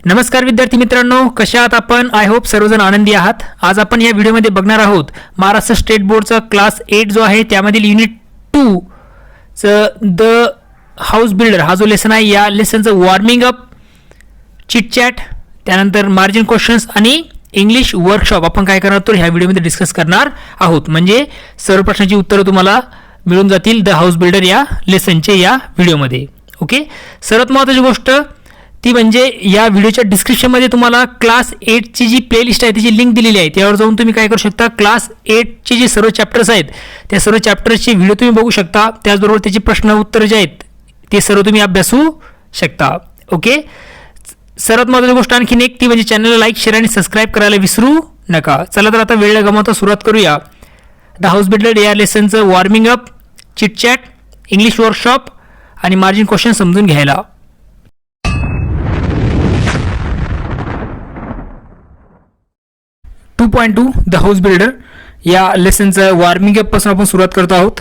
नमस्कार विद्यार्थी मित्रांनो, कशा आहात आपण? आय होप सर्वजण आनंदी आहात. आज आपण या व्हिडिओमध्ये बघणार आहोत महाराष्ट्र स्टेट बोर्डचा क्लास 8 जो आहे त्यामधील युनिट 2 द हाऊस बिल्डर हा जो लेसन आहे या लेसनचं वॉर्मिंग अप, चिटचॅट, त्यानंतर मार्जिन क्वेश्चन्स आणि इंग्लिश वर्कशॉप आपण काय करणार आहोत ह्या व्हिडिओमध्ये डिस्कस करणार आहोत. म्हणजे सर्व प्रश्नांची उत्तरं तुम्हाला मिळून जातील द हाऊस बिल्डर या लेसनचे या व्हिडिओमध्ये. ओके, सर्वात महत्त्वाची गोष्ट ती म्हणजे या व्हिडिओच्या डिस्क्रिप्शनमध्ये तुम्हाला क्लास 8ची जी प्लेलिस्ट आहे त्याची लिंक दिलेली आहे. त्यावर जाऊन तुम्ही काय करू शकता, क्लास 8चे जे सर्व चॅप्टर्स आहेत त्या सर्व चॅप्टर्सचे व्हिडिओ तुम्ही बघू शकता. त्याचबरोबर त्याची प्रश्न उत्तर जे आहेत ते सर्व तुम्ही अभ्यासू शकता. ओके, सर्वात महत्त्वाची गोष्ट आणखीन एक ती म्हणजे चॅनलला लाईक, शेअर आणि सबस्क्राईब करायला विसरू नका. चला तर आता वेळ गमावता सुरुवात करूया द हाऊस बिल्डर या लेसनचं warming up, chitchat, English workshop आणि मार्जिन क्वेश्चन समजून घ्यायला. 2.2 द हाऊस बिल्डर या लेसनचं वॉर्मिंग अप पासून आपण सुरुवात करतो आहोत.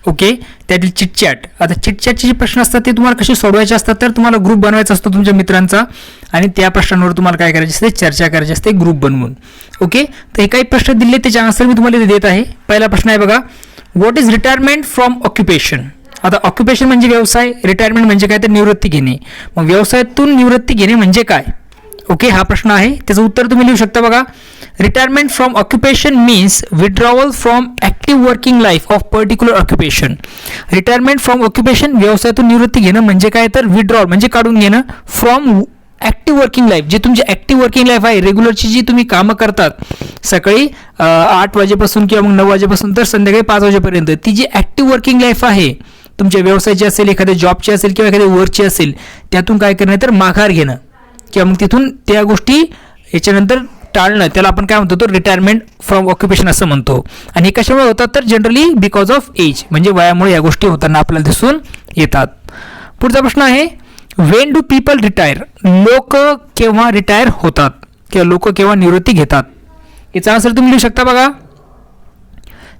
ओके, त्यातील चिटचॅट. आता चिटचॅटचे जे प्रश्न असतात ते तुम्हाला कसे सोडवायचे असतात तर तुम्हाला ग्रुप बनवायचा असतो तुमच्या मित्रांचा आणि त्या प्रश्नांवर तुम्हाला काय करायचे असते, चर्चा करायची असते ग्रुप बनवून. ओके, तर हे काही प्रश्न दिले त्याचे आन्सर मी तुम्हाला देत आहे. पहिला प्रश्न आहे बघा, what is retirement from occupation. आता ऑक्युपेशन म्हणजे व्यवसाय, रिटायरमेंट म्हणजे काय तर निवृत्ती घेणे. मग व्यवसायातून निवृत्ती घेणे म्हणजे काय. ओके, हा प्रश्न आहे, त्याचं उत्तर तुम्ही लिहू शकता बघा. Retirement from occupation means withdrawal from active working life of particular occupation. Retirement from occupation व्यवसायातून निवृत्ती घेणं म्हणजे काय तर विड्रॉल म्हणजे काढून घेणं फ्रॉम ॲक्टिव्ह वर्किंग लाईफ. जे तुमची ॲक्टिव्ह वर्किंग लाईफ आहे, रेग्युलरची जी तुम्ही कामं करतात सकाळी 8 वाजेपासून किंवा मग 9 वाजेपासून तर संध्याकाळी 5 वाजेपर्यंत, ती जी ॲक्टिव्ह वर्किंग लाईफ आहे तुमच्या व्यवसायाची असेल, एखाद्या जॉबची असेल किंवा एखाद्या वर्कची असेल, त्यातून काय करणं तर माघार घेणं किंवा मग तिथून त्या गोष्टी याच्यानंतर टाळणं, त्याला आपण काय म्हणतो तर रिटायरमेंट फ्रॉम ऑक्युपेशन असं म्हणतो. आणि हे कशामुळे होतात तर जनरली बिकॉज ऑफ एज, म्हणजे वयामुळे या गोष्टी होताना आपल्याला दिसून येतात. पुढचा प्रश्न आहे, वेन डू पीपल रिटायर. लोक केव्हा रिटायर होतात किंवा लोक केव्हा निवृत्ती घेतात. याचा आन्सर तुम्ही लिहू शकता बघा.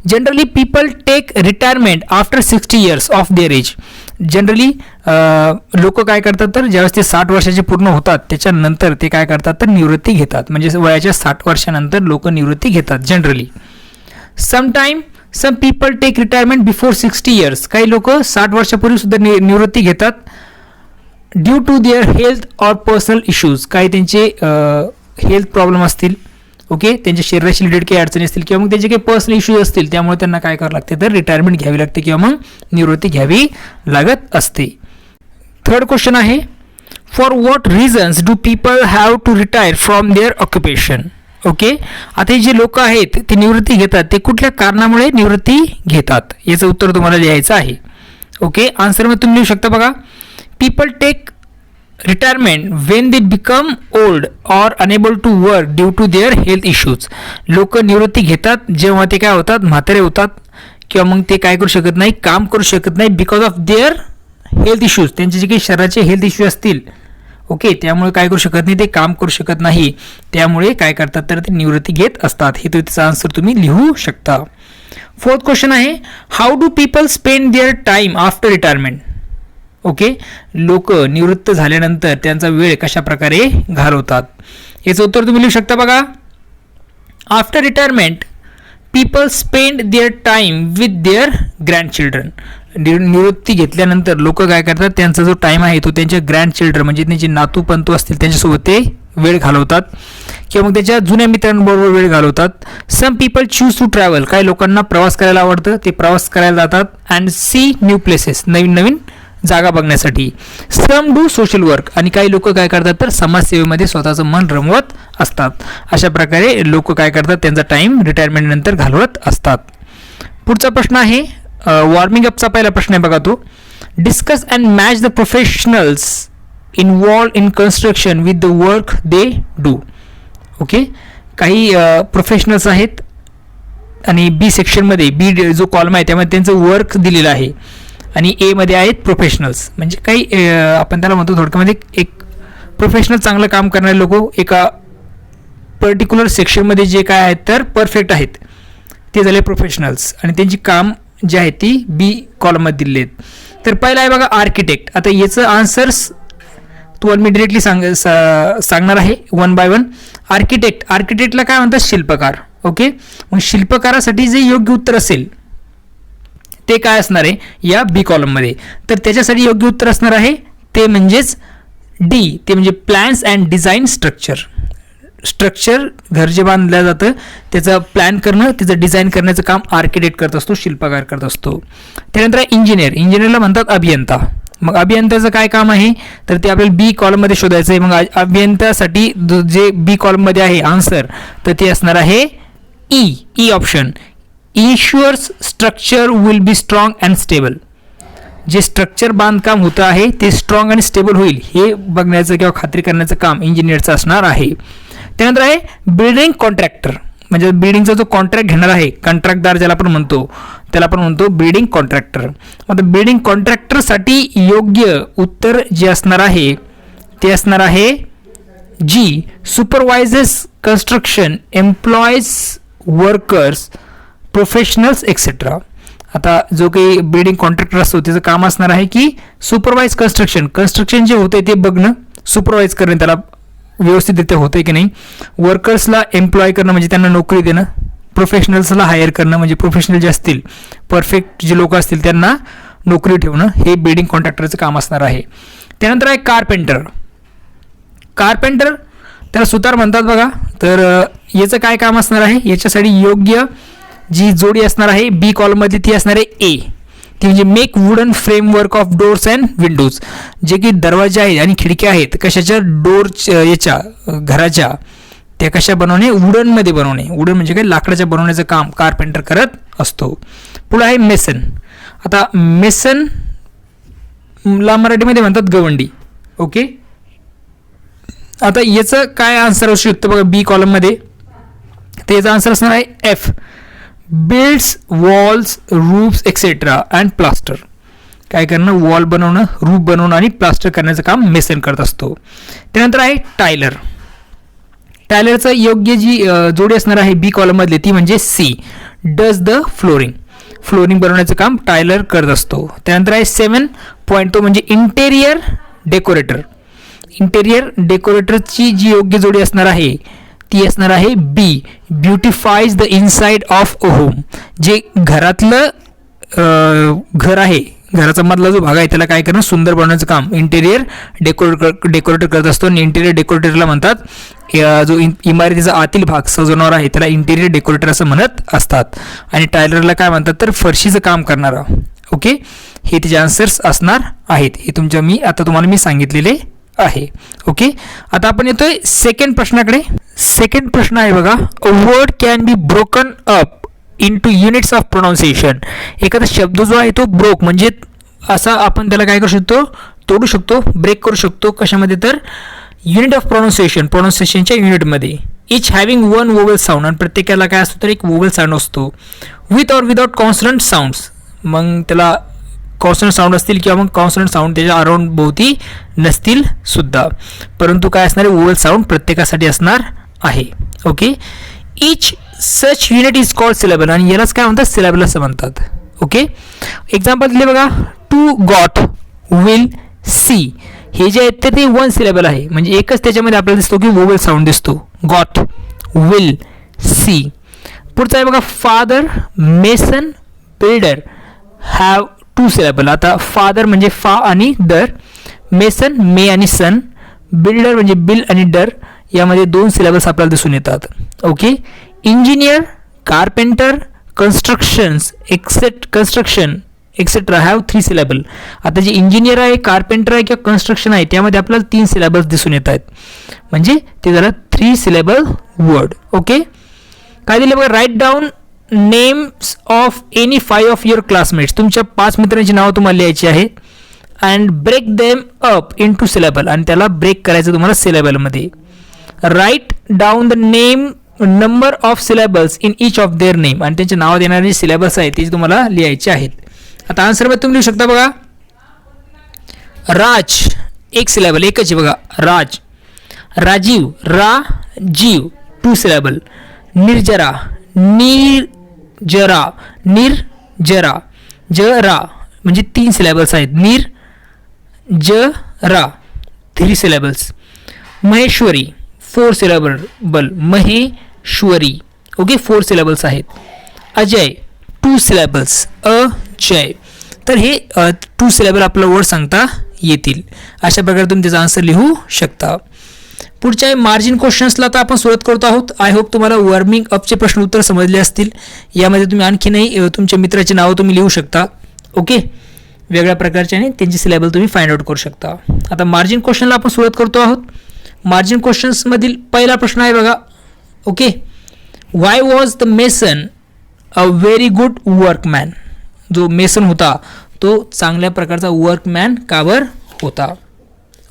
Generally people take retirement after 60 years of their age. Generally लोक काय करतात तर ज्यावेळेस ते 60 वर्षाचे पूर्ण होतात त्याच्यानंतर ते काय करतात तर निवृत्ती घेतात. म्हणजे वयाच्या 60 वर्षानंतर लोक निवृत्ती घेतात generally. Some people take retirement before 60 years. काही लोक 60 वर्षापूर्वी सुद्धा निवृत्ती घेतात. Due to their health or personal issues. काही त्यांचे हेल्थ प्रॉब्लेम असतील, ओके, त्यांच्या शरीराशी रिलेटेड काही अडचणी असतील किंवा मग त्यांचे काही पर्सनल इश्यूज असतील, त्यामुळे त्यांना काय करावं लागते तर रिटायरमेंट घ्यावी लागते किंवा मग निवृत्ती घ्यावी लागत असते. थर्ड क्वेश्चन आहे, for what reasons do people have to retire from their occupation. Okay, आता हे जे लोक आहेत ते निवृत्ती घेतात ते कुठल्या कारणामुळे निवृत्ती घेतात याचं उत्तर तुम्हाला लिहायचं आहे. ओके, आन्सरमध्ये तुम्ही लिहू शकता बघा. People take retirement when they become old or unable to work due to their health issues. लोक निवृत्ती घेतात जेव्हा ते काय होतात, म्हातारे होतात किंवा मग ते काय करू शकत नाही, काम करू शकत नाही because of their health issues. त्यांचे जे काही शरीराचे हेल्थ इश्यू असतील, ओके, त्यामुळे काय करू शकत नाही, ते काम करू शकत नाही, त्यामुळे काय करतात तर ते निवृत्ती घेत असतात. हे त्याचा आन्सर तुम्ही लिहू शकता. फोर्थ क्वेश्चन आहे, how do people spend their time after retirement. Okay, लोक निवृत्त झाल्यानंतर त्यांचा वेळ कशा प्रकारे घालवतात याचं उत्तर तुम्ही लिहू शकता बघा. After retirement people spend their time with their grandchildren. निवृत्ती घेतल्यानंतर लोक काय करतात, त्यांचा जो टाईम आहे तो त्यांच्या ग्रँडचिल्ड्रन म्हणजे त्यांचे नातू पंतू असतील त्यांच्यासोबत ते वेळ घालवतात किंवा मग त्याच्या जुन्या मित्रांबरोबर वेळ घालवतात. Some people choose to travel. काही लोकांना प्रवास करायला आवडतं, ते प्रवास करायला जातात. अँड सी न्यू प्लेसेस, नवीन नवीन जागा बघण्यासाठी. Some do social work. आणि काही लोक काय करतात तर समाजसेवेमध्ये स्वतःचं मन रमवत असतात. अशा प्रकारे लोक काय करतात, त्यांचा टाईम रिटायरमेंट नंतर घालवत असतात. पुढचा प्रश्न आहे, वॉर्मिंग अपचा पहिला प्रश्न आहे बघा तो. Discuss and match the professionals involve in construction with the work they do. Okay, काही प्रोफेशनल्स आहेत आणि बी सेक्शनमध्ये, बी जो कॉलम आहे त्यामध्ये त्यांचं वर्क दिलेलं आहे आणि ए मध्ये आहेत प्रोफेशनल्स. म्हणजे काही आपण त्याला म्हणतो थोडक्यामध्ये एक प्रोफेशनल चांगलं काम करणारे लोक एका पर्टिक्युलर सेक्शनमध्ये जे काय आहेत तर परफेक्ट आहेत ते झाले प्रोफेशनल्स आणि त्यांची काम जी आहे ती बी कॉलममध्ये दिलेली आहेत. तर पहिला आहे बघा आर्किटेक्ट. आता याचं आन्सर्स तुम्हाला मी डिरेक्टली सांगणार आहे वन बाय वन. आर्किटेक्टला काय म्हणतात? शिल्पकार. ओके, मग शिल्पकारासाठी जे योग्य उत्तर असेल ते काय असणार आहे या बी कॉलममध्ये? तर त्याच्यासाठी योग्य उत्तर असणार आहे ते म्हणजेच डी, ते म्हणजे प्लॅन्स अँड डिझाईन स्ट्रक्चर. घर जे बांधलं जातं त्याचं प्लॅन करणं, त्याचं डिझाईन करण्याचं काम आर्किटेक्ट करत असतो, शिल्पकार करत असतो. त्यानंतर इंजिनियरला म्हणतात अभियंता. मग अभियंत्याचं काय काम आहे तर ते आपल्याला बी कॉलममध्ये शोधायचं आहे. मग अभियंत्यासाठी जे बी कॉलममध्ये आहे आन्सर तर ते असणार आहे E option. इन्शुअर्स structure will be strong and stable. जे स्ट्रक्चर बांधकाम होतं आहे ते स्ट्रॉंग आणि स्टेबल होईल हे बघण्याचं किंवा खात्री करण्याचं काम इंजिनियरचं असणार आहे. त्यानंतर आहे बिल्डिंग कॉन्ट्रॅक्टर, म्हणजे बिल्डिंगचा जो कॉन्ट्रॅक्ट घेणार आहे, कंत्राटदार ज्याला आपण म्हणतो त्याला आपण म्हणतो बिल्डिंग कॉन्ट्रॅक्टर. आता बिल्डिंग कॉन्ट्रॅक्टरसाठी योग्य उत्तर जे असणार आहे ते असणार आहे G. Supervisors construction, employees, workers, professionals etcetera. आता जो काही बिल्डिंग कॉन्ट्रॅक्टर असतो त्याचं काम असणार आहे की सुपरवाइज कन्स्ट्रक्शन जे होते ते बघणं, सुपरवाइज करणं, त्याला व्यवस्थितरित्या होतंय की नाही. वर्कर्सला एम्प्लॉय करणं म्हणजे त्यांना नोकरी देणं. प्रोफेशनल्सला हायर करणं म्हणजे प्रोफेशनल जे असतील, परफेक्ट जे लोक असतील त्यांना नोकरी ठेवणं, हे बिल्डिंग कॉन्ट्रॅक्टरचं काम असणार आहे. त्यानंतर आहे कारपेंटर त्याला सुतार म्हणतात बघा. तर याचं काय काम असणार आहे? याच्यासाठी योग्य जी जोडी असणार आहे बी कॉलममधली ती असणार आहे ए, ती म्हणजे make wooden framework of doors and Windows. जे की दरवाजे आहेत आणि खिडक्या आहेत कशाच्या? याच्या घराच्या, त्या कशा बनवणे? वुडनमध्ये बनवणे. वुडन म्हणजे काय? लाकडाच्या बनवण्याचं काम कारपेंटर करत असतो. पुढे आहे मेसन. आता मेसनला मराठीमध्ये म्हणतात गवंडी. ओके, आता याचं काय आन्सर असू शकतं बघा बी कॉलममध्ये? तर याचा आन्सर असणार आहे F, builds walls, roofs etcetera and plaster. काय करणं? वॉल बनवणं, रूफ बनवणं आणि प्लास्टर करण्याचं काम मेसन करत असतो. त्यानंतर आहे टायलरचं योग्य जी जोडी असणार आहे बी कॉलममधली ती म्हणजे सी, डज द फ्लोरिंग बनवण्याचं काम टायलर करत असतो. त्यानंतर आहे 7 पॉईंट, तो म्हणजे इंटेरियर डेकोरेटरची जी योग्य जोडी असणार आहे ती असणार आहे B, beautifies the inside of a home. जे घरातलं घर आहे, घराचा मधला जो भाग आहे त्याला काय करणं? सुंदर बनवण्याचं काम इंटेरियर डेकोरेटर करत असतो. आणि इंटेरियर डेकोरेटरला म्हणतात जो इमारतीचा आतील भाग सजवणार आहे त्याला इंटेरियर डेकोरेटर असं म्हणत असतात. आणि टायलरला काय म्हणतात? तर फरशीचं काम करणारा. ओके, हे त्याचे आन्सर्स असणार आहेत. हे तुम्हाला मी सांगितलेले आहे. ओके, आता आपण येतोय सेकंड प्रश्नाकडे. सेकंड प्रश्न आहे बघा, a word can be broken up into units of pronunciation. एखादा शब्द जो आहे तो ब्रोक म्हणजे असा आपण त्याला काय करू शकतो? तोडू शकतो, ब्रेक करू शकतो. कशामध्ये? तर युनिट ऑफ प्रोनाऊन्सिएशनच्या युनिटमध्ये. इच हॅव्हिंग वन वोवल साऊंड, आणि प्रत्येकाला काय असतो? तर एक वोवल साऊंड असतो. With or without consonant sounds, मग त्याला कॉन्सनंट साऊंड असतील किंवा मग कॉन्सनंट साऊंड त्याच्या अराउंड भोवती नसतील सुद्धा, परंतु काय असणार आहे? वोवल साऊंड प्रत्येकासाठी असणार आहे. Okay, each such unit is called syllable, आणि यालाच काय म्हणतात? सिलेबल असं म्हणतात. ओके, एक्झाम्पल दिले बघा, टू गॉट, विल, सी. हे जे आहेत ते 1 सिलेबल आहे, म्हणजे एकच त्याच्यामध्ये आपल्याला दिसतो की वोवल साऊंड दिसतो. Got, will, see. पुढचा आहे बघा, father, mason, builder have 2 syllable. आता फादर म्हणजे फा आणि दर, मेसन मे आणि सन, बिल्डर म्हणजे बिल आणि डर, यामध्ये 2 सिलेबल्स आपल्याला दिसून येतात. Okay, engineer, carpenter, construction etcetera have 3 syllable. आता जे इंजिनियर आहे, कारपेंटर आहे किंवा कन्स्ट्रक्शन आहे त्यामध्ये आपल्याला 3 सिलेबल्स दिसून येत आहेत, म्हणजे ते झालं 3 सिलेबल वर्ड. ओके, काय दिलं बघा, write down names of any 5 of your classmates. तुमच्या 5 मित्रांची नावं तुम्हाला लिहायची आहेत. And break them up in two syllable, आणि त्याला ब्रेक करायचं तुम्हाला सिलेबलमध्ये. Write down the number of syllables in each of their name, आणि त्यांच्या नावात येणारे जे सिलेबस आहेत ते तुम्हाला लिहायचे आहेत. आता आन्सरमध्ये तुम्ही लिहू शकता बघा, राज 1 सिलेबल, एकच आहे बघा, राज. राजीव, जीव 2 सिलेबल. निर्जरा, निर्जरा, जरा म्हणजे 3 सिलेबल्स आहेत. निर्जरा 3 syllables. Maheshwari 4 syllable, Maheshwari. Okay, 4 syllables आहेत. अजय 2 syllables, अजय. तर हे 2 syllable आपलं वर्ड सांगता येतील. अशा प्रकारे तुम्ही त्याचा आन्सर लिहू शकता. पुढच्या मार्जिन क्वेश्चन्सला आता आपण सुरुवात करतो आहोत. आय होप तुम्हाला वॉर्मिंग अपचे प्रश्न उत्तर समजले असतील. यामध्ये तुम्ही आणखीनही तुमच्या मित्राचे नावं तुम्ही लिहू शकता. ओके, वेगळ्या प्रकारचे आणि त्यांची सिलेबल तुम्ही फाइंड आउट करू शकता. आता मार्जिन क्वेश्चनला आपण सुरुवात करतो आहोत. मार्जिन क्वेश्चन्समधील पहिला प्रश्न आहे बघा. Okay, why was the mason a very good workman. जो मेसन होता तो चांगल्या प्रकारचा वर्कमॅन काबर होता.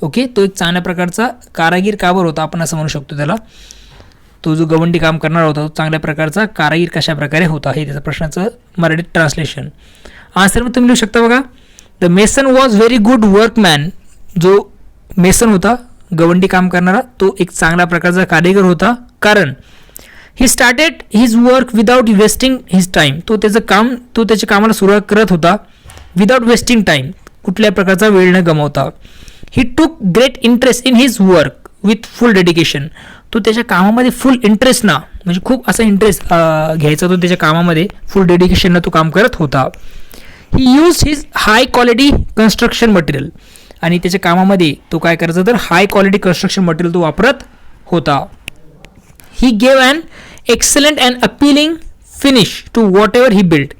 ओके, तो एक चांगल्या प्रकारचा कारागीर काबर होता, आपण असं म्हणू शकतो त्याला. तो जो गवंडी काम करणार होता तो चांगल्या प्रकारचा कारागीर कशा प्रकारे होता, हे त्याचं प्रश्नाचं मराठीत ट्रान्सलेशन. आन्सर तुम्ही लिहू शकता बघा. The mason was very good workman. जो मेसन होता गवंडी काम करणारा तो एक चांगल्या प्रकारचा कारागीर होता, कारण he started his work without wasting his time. तो त्याच्या कामाला सुरुवात करत होता विदाउट वेस्टिंग टाईम, कुठल्या प्रकारचा वेळ न गमावता. ही टूक great interest in his work with full dedication. तो त्याच्या कामामध्ये फुल इंटरेस्ट ना, म्हणजे खूप असा इंटरेस्ट घ्यायचा तो त्याच्या कामामध्ये, फुल डेडिकेशननं तो काम करत होता. He use his high quality construction material. आणि त्याच्या कामामध्ये तो काय करायचा तर हाय क्वालिटी कन्स्ट्रक्शन मटेरियल तो वापरत होता. He gave an excellent and appealing finish to whatever he build.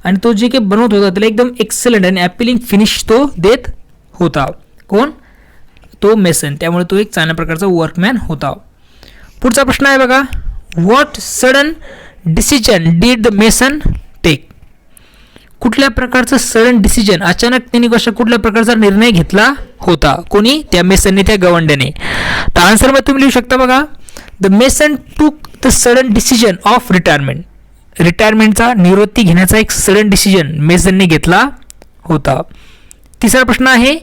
आणि तो जे काही बनवत होता त्याला एकदम एक्सलंट आणि अपीलिंग फिनिश तो देत होता. कोण? तो मेसन. त्यामुळे तो एक चांगल्या प्रकारचा वर्कमॅन होता. पुढचा प्रश्न आहे बघा. What sudden decision did the mason take. कुठल्या प्रकारचं सडन डिसिजन, अचानक त्यांनी कुठल्या प्रकारचा निर्णय घेतला होता. कोणी? त्या मेसनने, त्या गवंड्याने. तर आन्सरमध्ये तुम्ही लिहू शकता बघा. The mason took the sudden decision of retirement. रिटायरमेंटचा निवृत्ती घेण्याचा एक सडन डिसिजन मेसनने घेतला होता. तिसरा प्रश्न आहे.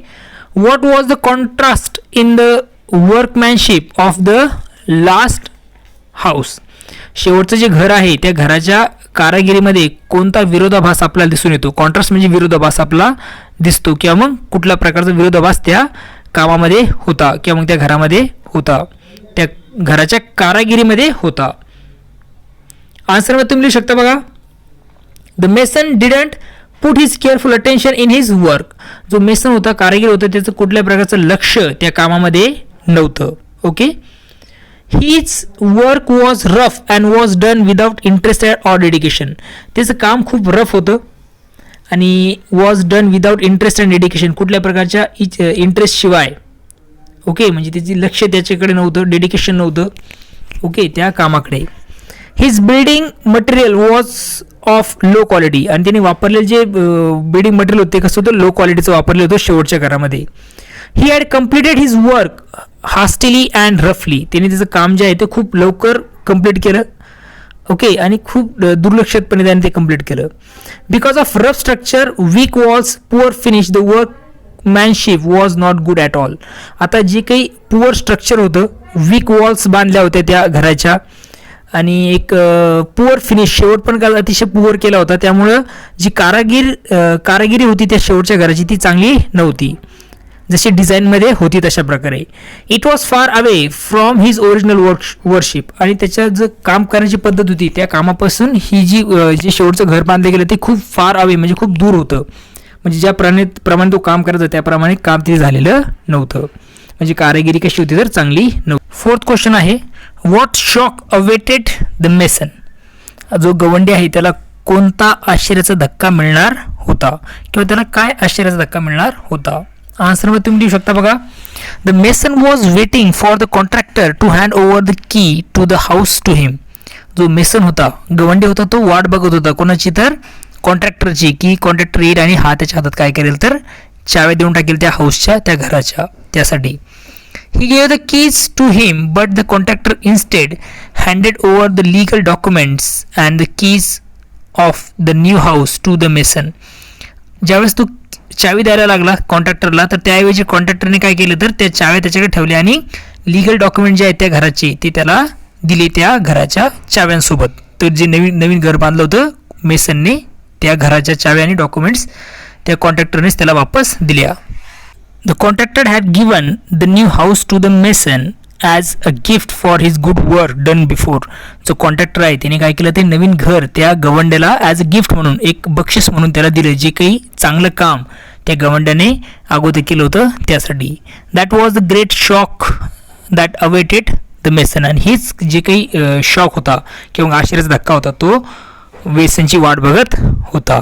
What was the contrast in the workmanship of the last house. शेवटचं जे घर आहे त्या घराच्या कारागिरीमध्ये कोणता विरोधाभास आपल्याला दिसून येतो. कॉन्ट्रास्ट म्हणजे विरोधाभास आपला दिसतो, किंवा मग कुठल्या प्रकारचा विरोधाभास त्या कामामध्ये होता किंवा मग त्या घरामध्ये होता, त्या घराच्या कारागिरीमध्ये होता. आन्सरमध्ये तुम्ही लिहू शकता बघा. The mason didn't put his careful attention in his work. जो मेसन होता, कारागीर होता, त्याचं कुठल्या प्रकारचं लक्ष त्या कामामध्ये नव्हतं. Okay, his work was rough and was done without interest or dedication. त्याचं काम खूप रफ होतं आणि was done without interest and dedication, कुठल्या प्रकारच्या इंटरेस्ट शिवाय. ओके, म्हणजे त्याची लक्ष त्याच्याकडे नव्हतं, डेडिकेशन नव्हतं. ओके, त्या कामाकडे. His building material was of low quality. आणि त्यांनी वापरलेले जे बिल्डिंग मटेरियल होते कसं होतं, लो क्वालिटीचं वापरलं होतं शेवटच्या घरामध्ये. He had completed his work hastily and रफली. त्यांनी त्याचं काम जे आहे ते खूप लवकर कम्प्लीट केलं. ओके, आणि खूप दुर्लक्षितपणे त्याने ते कम्प्लीट केलं. Because of rough structure, weak walls, poor finish, the workmanship was not good at all. आता जे काही पुअर स्ट्रक्चर होतं, वीक वॉल्स बांधल्या होत्या त्या घराच्या, आणि एक पुअर फिनिश, शेवट पण अतिशय पुअर केला होता. त्यामुळं जी कारागिरी होती त्या शेवटच्या घराची ती चांगली नव्हती, जशी डिझाईनमध्ये होती तशा प्रकारे. It was far away from his original worship. आणि त्याच्या जो काम करण्याची पद्धत होती त्या कामापासून ही जे शेवटचं घर बांधलं गेलं ते खूप फार अवे, म्हणजे खूप दूर होतं. म्हणजे ज्या प्रमाणे तो काम करायचा त्याप्रमाणे काम ते झालेलं नव्हतं. म्हणजे कारागिरी कशी होती तर चांगली नव्हती. फोर्थ क्वेश्चन आहे. What shock awaited the mason. जो गवंडी आहे त्याला कोणता आश्चर्याचा धक्का मिळणार होता, किंवा त्याला काय आश्चर्याचा धक्का मिळणार होता. आन्सरमध्ये तुम्ही लिहू शकता बघा. The mason was waiting for the contractor to hand over the key to the house to him. जो मेसन होता, गवंडी होता, तो वाट बघत होता कोणाची तर कॉन्ट्रॅक्टरची, की कॉन्ट्रॅक्टर येईल आणि हा त्याच्या हातात काय करेल तर चाव्या देऊन टाकेल त्या हाऊसच्या, त्या घराच्या. त्यासाठी he gave the keys to him, but the contractor instead handed over the legal documents and the keys of the new house to the mason. ज्यावेळेस तो चावी द्यायला लागला कॉन्ट्रॅक्टरला, तर त्याऐवजी कॉन्ट्रॅक्टरने काय केलं तर त्या चाव्या त्याच्याकडे ठेवल्या आणि लिगल डॉक्युमेंट जे आहेत त्या घराचे ते त्याला दिले त्या घराच्या चाव्यांसोबत. तर जे नवीन घर बांधलं होतं मेसनने, त्या घराच्या चाव्या आणि डॉक्युमेंट्स त्या कॉन्ट्रॅक्टरनेच त्याला वापस दिल्या. The contractor had given the new house to the mason as a gift for his good work done before. जो कॉन्ट्रॅक्टर आहे त्याने काय केलं, ते नवीन घर त्या गवंड्याला ॲज अ गिफ्ट म्हणून, एक बक्षीस म्हणून त्याला दिलं, जे काही चांगलं काम त्या गवंड्याने अगोदर केलं होतं त्यासाठी. That was the great shock that awaited the mason. आणि हीच जे काही शॉक होता किंवा आश्चर्याचा धक्का होता तो मेसनची वाट बघत होता.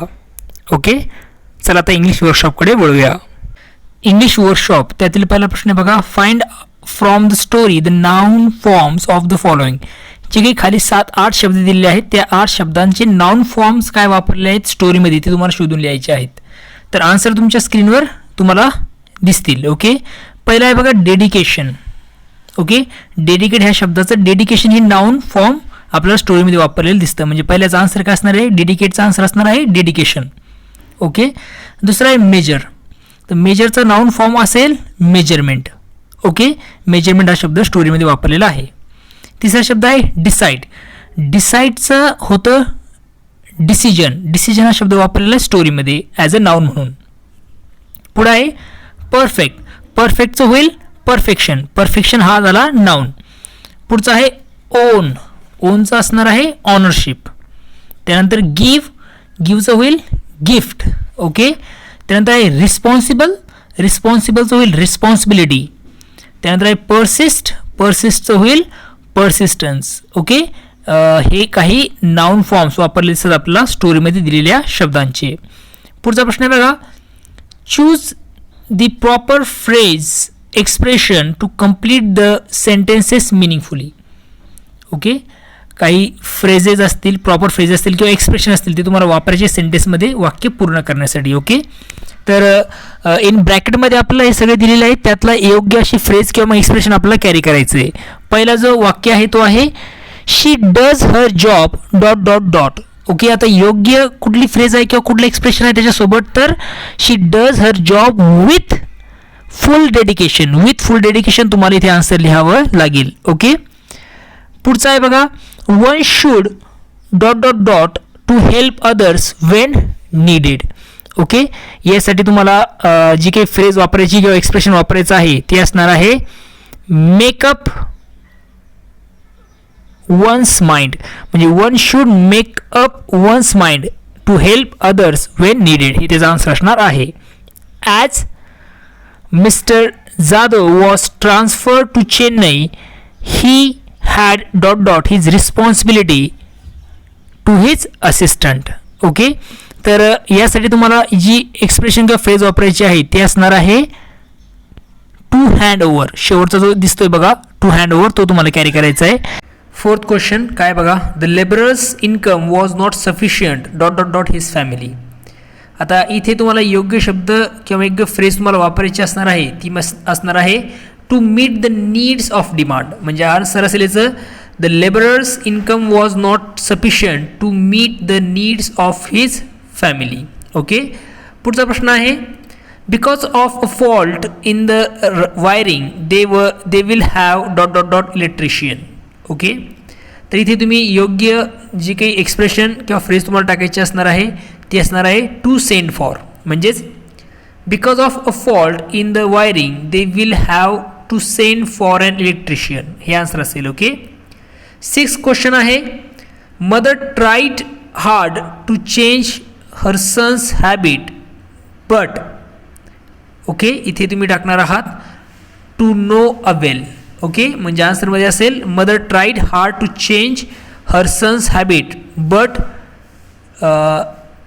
ओके, चला आता इंग्लिश वर्कशॉपकडे वळूया. इंग्लिश वर्कशॉप त्यातील पहिला प्रश्न आहे बघा. Find from the story the noun forms of the following. जे काही खाली 7-8 शब्द दिलेले आहेत त्या 8 शब्दांचे नाउन फॉर्म्स काय वापरले आहेत स्टोरीमध्ये ते तुम्हाला शोधून लिहायचे आहेत. तर आन्सर तुमच्या स्क्रीनवर तुम्हाला दिसतील. ओके, पहिला आहे बघा डेडिकेशन. ओके, डेडिकेट ह्या शब्दाचं डेडिकेशन ही नाउन फॉर्म आपल्याला स्टोरीमध्ये वापरलेलं दिसतं. म्हणजे पहिल्याचा आन्सर काय असणार आहे, डेडिकेटचा आन्सर असणार आहे डेडिकेशन. ओके, दुसरा आहे मेजर. तर मेजरचा नाउन फॉर्म असेल मेजरमेंट. ओके, मेजरमेंट हा शब्द स्टोरीमध्ये वापरलेला आहे. तिसरा शब्द आहे डिसाईड. डिसाईडचं होतं डिसिजन. डिसिजन हा शब्द वापरलेला आहे स्टोरीमध्ये ॲज अ नाउन म्हणून. पुढे आहे परफेक्ट. परफेक्टचं होईल परफेक्शन. परफेक्शन हा झाला नाउन. पुढचा आहे ओन. ओनचं असणार आहे ऑनरशिप. त्यानंतर गिव्ह. गिव्हचं होईल गिफ्ट. ओके, त्यानंतर आहे रिस्पॉन्सिबल. रिस्पॉन्सिबलचं होईल रिस्पॉन्सिबिलिटी. त्यानंतर आहे पर्सिस्ट. पर्सिस्टचं होईल पर्सिस्टन्स. ओके, हे काही नाउन फॉर्म्स वापरले दिसतात आपल्याला स्टोरीमध्ये दिलेल्या शब्दांचे. पुढचा प्रश्न आहे बघा. Choose the proper phrase expression to complete the sentences meaningfully. Okay, काही फ्रेजेस असतील, प्रॉपर फ्रेजेस असतील किंवा एक्सप्रेशन असतील ते तुम्हाला वापरायचे सेंटेन्समध्ये वाक्य पूर्ण करण्यासाठी. ओके, तर इन ब्रॅकेटमध्ये आपल्याला हे सगळे दिलेले आहे, त्यातला योग्य अशी फ्रेज किंवा एक्सप्रेशन आपल्याला कॅरी करायचं आहे. पहिला जो वाक्य आहे तो आहे she does her job dot dot dot. Okay, आता योग्य कुठली फ्रेज आहे किंवा कुठलं एक्सप्रेशन आहे त्याच्यासोबत, तर she does her job with full dedication. With full dedication तुम्हाला इथे आन्सर लिहावं लागेल. ओके, पुढचा आहे बघा. One should dot dot dot to help others when needed. Okay, यासाठी तुम्हाला जी काही फ्रेज वापरायची किंवा एक्सप्रेशन वापरायचं आहे ते असणार आहे मेकअप वन्स माइंड. म्हणजे one should make up one's mind to help others when needed हे त्याचा आन्सर असणार आहे. As mister Jadhav was transfer to Chennai he had dot dot his responsibility to his assistant. Okay, तर यासाठी तुम्हाला जी एक्सप्रेशन किंवा phrase वापरायची आहे ते असणार आहे टू हँड ओव्हर. शेवटचा जो दिसतोय बघा टू हँड ओव्हर तो तुम्हाला कॅरी करायचा आहे. फोर्थ क्वेश्चन काय बघा. The labourers income was not sufficient dot dot dot his family. आता इथे तुम्हाला योग्य शब्द किंवा योग्य फ्रेज तुम्हाला वापरायची असणार आहे ती असणार आहे to meet the needs of demand. म्हणजे आन्सर असेल याचं the labourers income was not sufficient to meet the needs of his family. Okay, पुढचा प्रश्न आहे because of a fault in the wiring they will have dot dot dot electrician. Okay, तर इथे तुम्ही योग्य जी काही एक्सप्रेशन किंवा फ्रेज तुम्हाला टाकायची असणार आहे ती असणार आहे टू सेंड फॉर. म्हणजेच because of a fault in the wiring they will have to send for an electrician हे आन्सर असेल. ओके, 6th क्वेश्चन आहे mother tried hard to change her son's habit but. Okay, इथे तुम्ही टाकणार आहात to no avail. Okay, म्हणजे आन्सरमध्ये असेल mother tried hard to change her son's habit but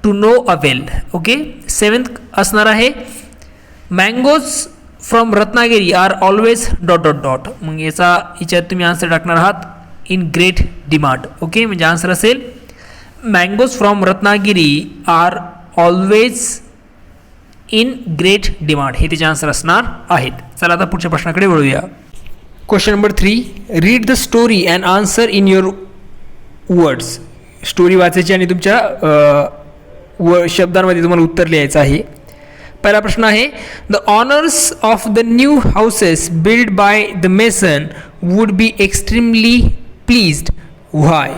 to no avail. Okay, 7th असणार आहे mangoes from Ratnagiri are always dot dot dot. मग याच्यात तुम्ही आन्सर टाकणार आहात इन ग्रेट डिमांड. ओके, म्हणजे आन्सर असेल mangoes from Ratnagiri are always in great demand हे त्याचे आन्सर असणार आहेत. चला आता पुढच्या प्रश्नाकडे वळूया. Question number 3. Read the story and answer in your words. Story वाचायची आणि तुमच्या शब्दांमध्ये तुम्हाला उत्तर लिहायचं आहे. पहिला प्रश्न आहे the owners of the new houses build by the mason would be extremely pleased why.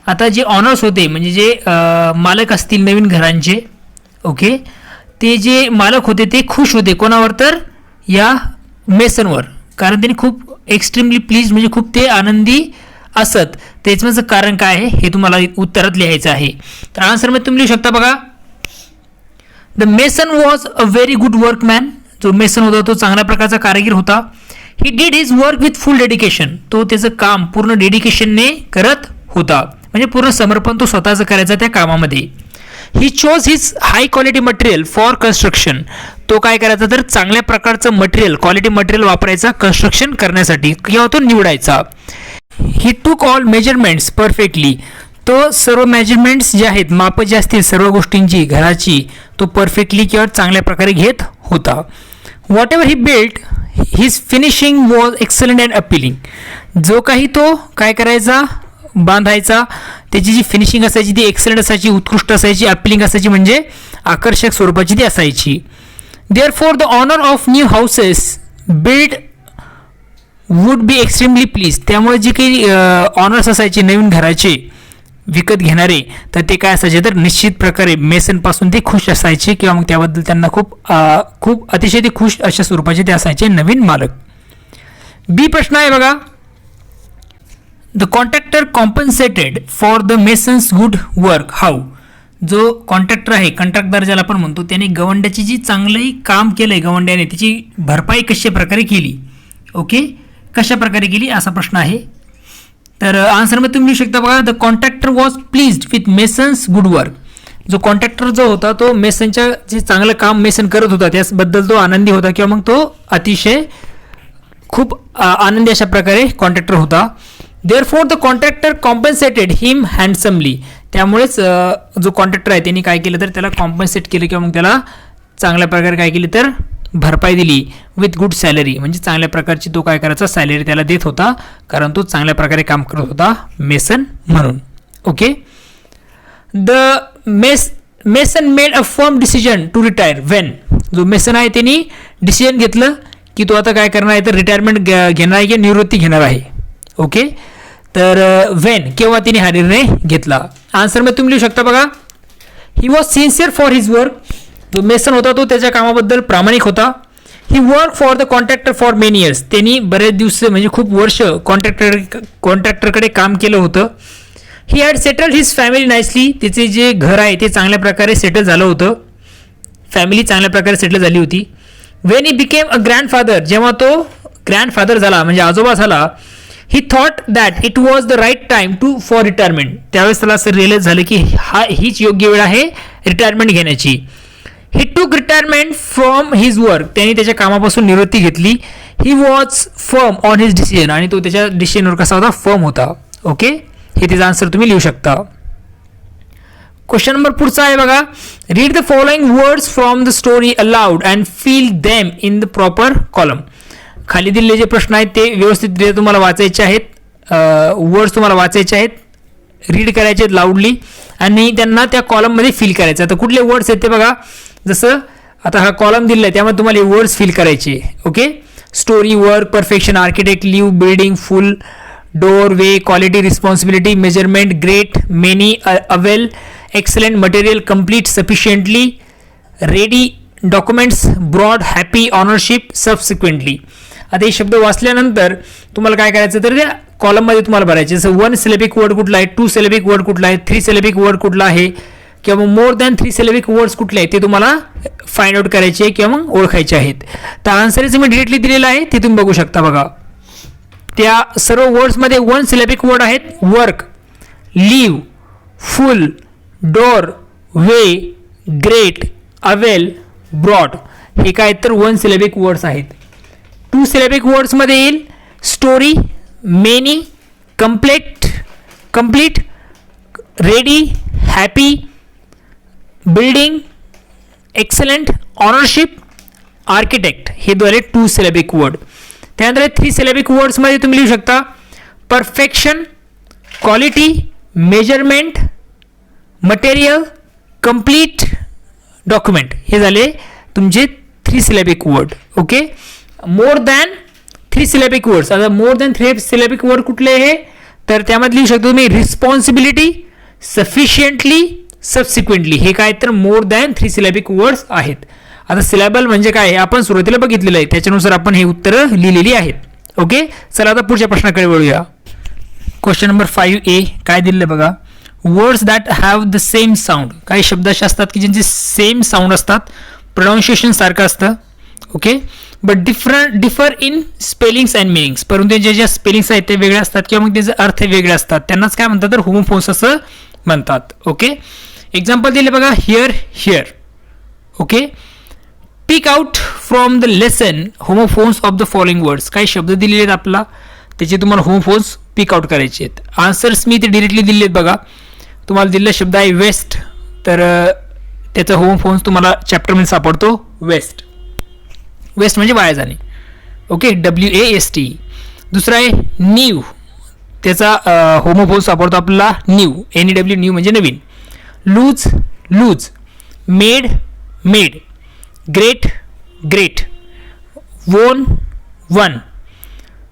आता जे ऑनर्स होते म्हणजे जे मालक असतील नवीन घरांचे ओके ते जे मालक होते ते खुश होते कोणावर, तर या मेसनवर, कारण त्यांनी खूप एक्स्ट्रीमली प्लीज म्हणजे खूप ते आनंदी असत. त्याचं कारण काय आहे हे तुम्हाला उत्तरात लिहायचं आहे. तर आन्सरमध्ये तुम्ही लिहू शकता बघा, the mason was a very good workman. जो मेसन होता तो चांगल्या प्रकारचा कारागीर होता. He did his work with full dedication. तो त्याचं काम पूर्ण डेडिकेशनने करत होता, म्हणजे पूर्ण समर्पण तो स्वतःचं करायचा त्या कामामध्ये. He chose his high quality material for construction. तो काय करायचा, तर चांगल्या प्रकारचं मटेरियल, क्वालिटी मटेरियल वापरायचा कन्स्ट्रक्शन करण्यासाठी, किंवा तो निवडायचा. ही टूक ऑल मेजरमेंट्स परफेक्टली. तो सर्व मेजरमेंट्स जे आहेत, माप जे असतील सर्व गोष्टींची घराची, तो परफेक्टली किंवा चांगल्या प्रकारे घेत होता. What ever he built his finishing was excellent and appealing. जो काही तो काय करायचा, बांधायचा, त्याची जी फिनिशिंग असायची ती एक्सलंट असायची, उत्कृष्ट असायची, अपिलिंग असायची म्हणजे आकर्षक स्वरूपाची ती असायची. Therefore the owner of new houses build would be extremely please. त्यामुळे जे काही ऑनर्स असायचे नवीन घराचे विकत घेणारे, तर ते काय असायचे, तर निश्चित प्रकारे मेसनपासून ते खुश असायचे, किंवा मग त्याबद्दल त्यांना खूप अतिशय ते खुश अशा स्वरूपाचे ते असायचे नवीन मालक. बी प्रश्न आहे बघा, the contractor compensated for the mason's good work how. जो कॉन्ट्रॅक्टर आहे, कंत्राटदार ज्याला आपण म्हणतो, त्याने गवंड्याची जी चांगली काम केलंय गवंड्याने, त्याची भरपाई कशा प्रकारे केली. ओके, कशा प्रकारे केली असा प्रश्न आहे. तर आन्सरमध्ये तुम्ही लिहू शकता बघा, the contractor was pleased with masons good work. जो कॉन्ट्रॅक्टर जो होता तो मेसनच्या जे चांगलं काम मेसन करत होता त्याबद्दल तो आनंदी होता, किंवा मग तो अतिशय खूप आनंदी अशा प्रकारे कॉन्ट्रॅक्टर होता. देअरफॉर द कॉन्ट्रॅक्टर कॉम्पन्सेटेड हिम हँडसमली. त्यामुळेच जो कॉन्ट्रॅक्टर आहे त्यांनी काय केलं, तर त्याला कॉम्पन्सेट केलं, किंवा मग त्याला चांगल्या प्रकारे काय केली, तर भरपाई दिली विथ गुड सॅलरी. म्हणजे चांगल्या प्रकारची तो काय करायचा, सॅलरी त्याला देत होता, कारण तो चांगल्या प्रकारे काम करत होता मेसन म्हणून. Okay, the mason made a firm decision to retire when. जो मेसन आहे त्यांनी डिसिजन घेतलं की तो आता काय करणार आहे, तर रिटायरमेंट घेणार आहे किंवा निवृत्ती घेणार आहे. ओके, तर वेन केव्हा तिने हा निर्णय घेतला. आन्सरमध्ये तुम्ही लिहू शकता बघा, he was sincere for his work. जो मेसन होता तो त्याच्या कामाबद्दल प्रामाणिक होता. He work for the contractor for many years. त्यांनी बरेच दिवस म्हणजे खूप वर्ष कॉन्ट्रॅक्टरकडे काम केलं होतं. He had settled his family nicely. त्याचे जे घर आहे ते चांगल्या प्रकारे सेटल झालं होतं, फॅमिली चांगल्या प्रकारे सेटल झाली होती. When he became a grandfather. जेव्हा तो ग्रँडफादर झाला म्हणजे आजोबा झाला, he thought that it was the right time to for retirement. त्यावेळेस त्याला असं रिअलाइज झालं की हीच योग्य वेळ आहे रिटायरमेंट घेण्याची. ही टूक रिटायरमेंट फ्रॉम हिज वर्क. त्यांनी त्याच्या कामापासून निवृत्ती घेतली. He was firm on his decision. आणि तो त्याच्या डिसिजनवर कसा होता, फर्म होता. ओके, हे त्याचा आन्सर तुम्ही लिहू शकता. क्वेश्चन नंबर पुढचा आहे बघा, read the following words from the story aloud and feel them in the proper column. खाली दिलेले जे प्रश्न आहेत ते व्यवस्थितरित्या तुम्हाला वाचायचे आहेत, वर्ड्स तुम्हाला वाचायचे आहेत, रीड करायचे आहेत लाऊडली, आणि त्यांना त्या कॉलममध्ये फिल करायचं. आता कुठले वर्ड्स आहेत ते बघा, जसं आता हा कॉलम दिलेला आहे त्यामध्ये तुम्हाला हे वर्ड्स फिल करायचे. ओके, story, work, perfection, architect, live, building, full, door, way, quality, responsibility, measurement, great, many, avail, excellent, material, complete, sufficiently, ready, documents, broad, happy, ownership, subsequently. आता हे शब्द वाचल्यानंतर तुम्हाला काय करायचं, तर त्या कॉलममध्ये तुम्हाला भरायचे. जसं 1 सिलेबिक वर्ड कुठला आहे, 2 सिलेबिक वर्ड कुठला आहे, 3 सिलेबिक वर्ड कुठला आहे, किंवा मग मोर दॅन 3 सिलेबिक वर्ड्स कुठले आहेत ते तुम्हाला फाइंड आउट करायचे किंवा मग ओळखायचे आहेत. तर आन्सरच मी डिरेक्टली दिलेलं आहे ते तुम्ही बघू शकता बघा. त्या सर्व वर्ड्समध्ये 1 सिलेबिक वर्ड आहेत. वर्क, लिव्ह, फुल, डोर, वे, ग्रेट, अवेल, ब्रॉड. हे काय तर 1 सिलेबिक वर्ड्स आहेत. 2 सिलेबिक वर्ड्समध्ये येईल story, many, complete, ready, happy, building, excellent, ownership, architect. हे द्वारे 2 सिलेबिक वर्ड. त्यानंतर 3 सिलेबिक वर्ड्समध्ये तुम्ही लिहू शकता perfection, quality, measurement, material, complete, document. हे झाले तुमचे 3 syllabic word. Okay, more than 3 syllabic words. आता मोर दॅन 3 सिलेबिक वर्ड कुठले आहे, तर त्यामध्ये लिहू शकतो तुम्ही रिस्पॉन्सिबिलिटी, सफिशियंटली, सबसिक्वेंटली, हे काय तर मोर दॅन 3 सिलॅबिक वर्ड्स आहेत. आता सिलॅबल म्हणजे काय हे आपण सुरुवातीला बघितलेलं आहे, त्याच्यानुसार आपण हे उत्तरं लिहिलेली आहेत. ओके, चला आता पुढच्या प्रश्नाकडे वळूया. क्वेश्चन नंबर 5A काय दिलेलं बघा. Words that have the same sound, काही शब्द असे असतात की ज्यांचे सेम साऊंड असतात, प्रोनाऊन्सिएशन सारखं असतं. Okay, but differ in spellings and meanings, परंतु त्यांच्या ज्या स्पेलिंग्स आहेत ते वेगळे असतात किंवा मग त्याचे अर्थ वेगळे असतात, त्यांनाच काय म्हणतात तर होमोफोन्स असं म्हणतात. ओके, एक्झाम्पल दिले बघा. Hear, here. Okay, pick out from the lesson homophones of the following words, काही शब्द दिलेले आहेत आपला, त्याचे तुम्हाला होमोफोन्स पिक आउट करायचे आहेत. आन्सर्स मी ते डिरेक्टली दिले आहेत बघा. तुम्हाला दिलेला शब्द आहे वेस्ट, तर त्याचा होमोफोन्स तुम्हाला चॅप्टरमध्ये सापडतो वेस्ट. वेस्ट म्हणजे वाया जाणे. Okay, WAST. दुसरा आहे न्यू, त्याचा होमोफोन्स सापडतो आपल्याला न्यू, NEW, न्यू म्हणजे नवीन. Loose, lose. Made, maid. Great, grate. Won, one.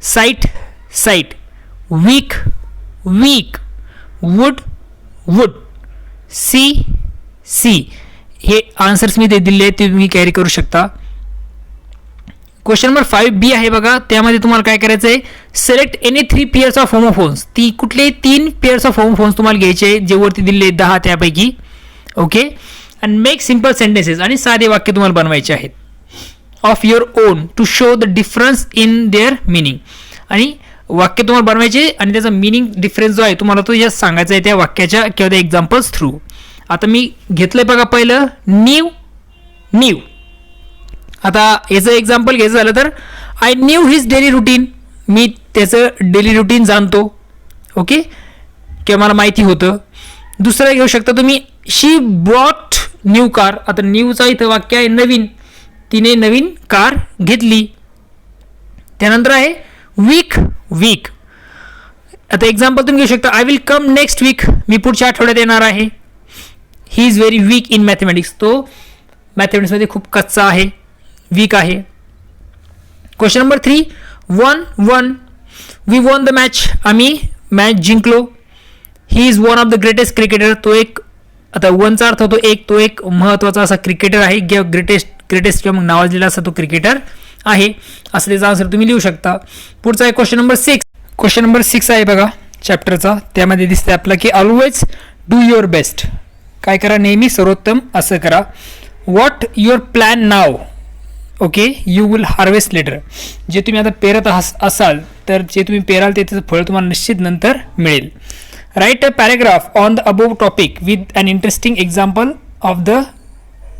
Site, sight. Week, weak. Wood, would. See, sea. हे आन्सर्स मी ते दिले आहेत, ते तुम्ही कॅरी करू शकता. क्वेश्चन नंबर 5B आहे बघा. त्यामध्ये तुम्हाला काय करायचं आहे, select any 3 pairs of homophones. ती कुठले 3 पेअर्स ऑफ होमोफोन्स तुम्हाला घ्यायचे आहेत, जे वरती दिले 10 त्यापैकी. Okay, and make simple sentences, आणि साधे वाक्य तुम्हाला बनवायचे आहेत of your own to show the difference in their meaning. आणि वाक्य तुम्हाला बनवायचे आणि त्याचा मिनिंग डिफरन्स जो आहे तुम्हाला तो या सांगायचा आहे त्या वाक्याच्या किंवा त्या एक्झाम्पल्स थ्रू. आता मी घेतलंय बघा पहिलं न्यू, न्यू. आता याचं एक्झाम्पल घ्यायचं झालं तर I knew his daily routine, मी त्याचं डेली रुटीन जाणतो. ओके, किंवा मला माहिती होतं. दुसरं घेऊ शकता तुम्ही शी ब्रॉट न्यू कार. आता न्यूचा इथं वाक्य आहे नवीन, तिने नवीन कार घेतली. त्यानंतर आहे वीक, वीक. आता एक्झाम्पल तुम्ही घेऊ शकता I will come next week, मी पुढच्या आठवड्यात येणार आहे. He is very weak in mathematics, तो मॅथमॅटिक्समध्ये खूप कच्चा आहे, वीक आहे. Question number 3 1 1. We won the match, आम्ही मॅच जिंकलो. He is one of the greatest cricketer, तो एक, आता वनचा अर्थ होतो एक, तो एक महत्त्वाचा असा क्रिकेटर आहे किंवा ग्रेटेस्ट किंवा मग नावाजलेला असा तो क्रिकेटर आहे, असं त्याचा आन्सर तुम्ही लिहू शकता. पुढचा आहे क्वेश्चन नंबर 6. क्वेश्चन नंबर 6 आहे बघा चॅप्टरचा. त्यामध्ये दिसते आपला की ऑलवेज डू युअर बेस्ट, काय करा नेहमी सर्वोत्तम असं करा. What your plan now, okay, you will harvest later. जे तुम्ही आता पेरत असाल तर जे तुम्ही पेराल त्याचं फळ तुम्हाला निश्चित नंतर मिळेल. Write a paragraph on the above topic with an interesting example of the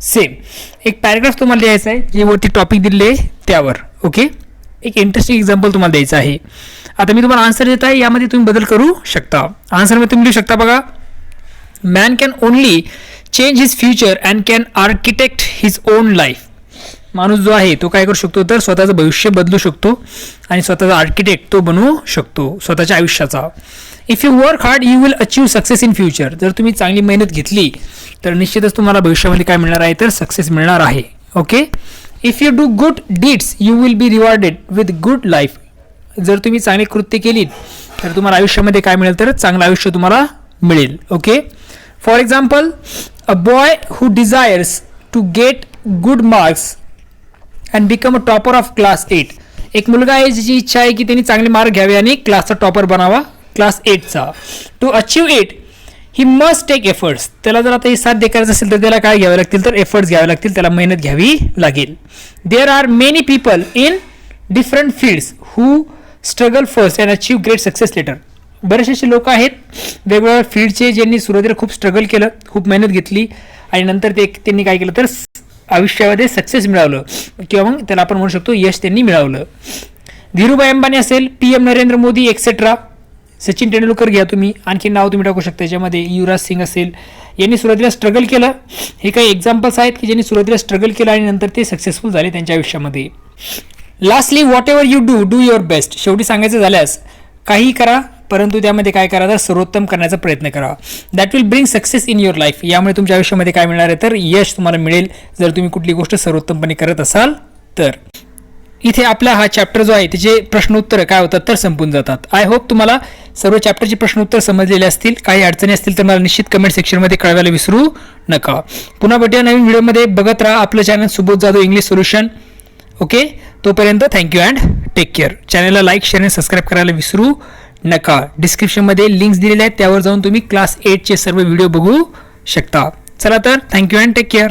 same. एक पॅराग्राफ तुम्हाला द्यायचा आहे जे वरती टॉपिक दिले त्यावर. ओके, एक इंटरेस्टिंग एक्झाम्पल तुम्हाला द्यायचं आहे. आता मी तुम्हाला आन्सर देत आहे, यामध्ये तुम्ही बदल करू शकता. आन्सरमध्ये तुम्ही लिहू शकता बघा. Man can only change his future and can architect his on life. माणूस जो आहे तो काय करू शकतो तर स्वतःचं भविष्य बदलू शकतो आणि स्वतःचा आर्किटेक्ट तो बनवू शकतो स्वतःच्या आयुष्याचा. If you work hard you will achieve success in future. जर तुम्ही चांगली मेहनत घेतली तर निश्चितच तुम्हाला भविष्यामध्ये काय मिळणार आहे तर सक्सेस मिळणार आहे. Okay, if you do good deeds you will be rewarded with good life. जर तुम्ही चांगली कृत्य केलीत तर तुम्हाला आयुष्यामध्ये काय मिळेल तर चांगलं आयुष्य तुम्हाला मिळेल. Okay, for example a boy who desires to get good marks and become a topper of class 8. एक मुलगा आहे ज्याची इच्छा आहे की त्यांनी चांगले मार्क घ्यावे आणि क्लासचा टॉपर बनावा, क्लास 8चा. To achieve it he must take efforts. त्याला जर आता हे साध्य करायचं असेल तर त्याला काय घ्यावे लागतील तर एफर्ट्स घ्यावे लागतील, त्याला मेहनत घ्यावी लागेल. There are many people in different fields who struggle first and achieve great success later. बरेचसे असे लोक आहेत वेगवेगळ्या फील्डचे ज्यांनी सुरुवातीला खूप स्ट्रगल केलं, खूप मेहनत घेतली आणि नंतर त्यांनी काय केलं तर आयुष्यामध्ये सक्सेस मिळवलं किंवा मग त्याला आपण म्हणू शकतो यश त्यांनी मिळवलं. धीरूभाई अंबानी असेल, PM नरेंद्र मोदी एक्सेट्रा. सचिन तेंडुलकर घ्या तुम्ही, आणखी नाव तुम्ही टाकू शकता याच्यामध्ये. युवराज सिंग असेल, यांनी सुरुवातीला स्ट्रगल केलं. हे काही एक्झाम्पल्स आहेत की ज्यांनी सुरुवातीला स्ट्रगल केलं आणि नंतर ते सक्सेसफुल झाले त्यांच्या आयुष्यामध्ये. Lastly what ever you do your best. शेवटी सांगायचं झाल्यास काही करा परंतु त्यामध्ये काय करा तर सर्वोत्तम करण्याचा प्रयत्न करा. That will bring success in your life. यामुळे तुमच्या आयुष्यामध्ये काय मिळणार आहे तर यश तुम्हाला मिळेल जर तुम्ही कुठली गोष्ट सर्वोत्तमपणे करत असाल तर. इथे आपला हा चॅप्टर जो आहे त्याचे प्रश्नोत्तर काय होतात तर संपून जातात. आय होप तुम्हाला सर्व चॅप्टरचे प्रश्नोत्तर समजलेले असतील. काही अडचणी असतील तर मला निश्चित कमेंट सेक्शनमध्ये कळवायला विसरू नका. पुन्हा भेटूया नवीन व्हिडिओमध्ये. बघत राहा आपलं channel Subodh Jadhav English solution. Okay, तोपर्यंत थँक्यू अँड टेक केअर. चॅनलला लाईक शेअर आणि सबस्क्राईब करायला विसरू नका. डिस्क्रिप्शनमध्ये लिंक्स दिलेल्या आहेत, त्यावर जाऊन तुम्ही क्लास 8चे सर्व व्हिडिओ बघू शकता. चला तर, थँक्यू अँड टेक केअर.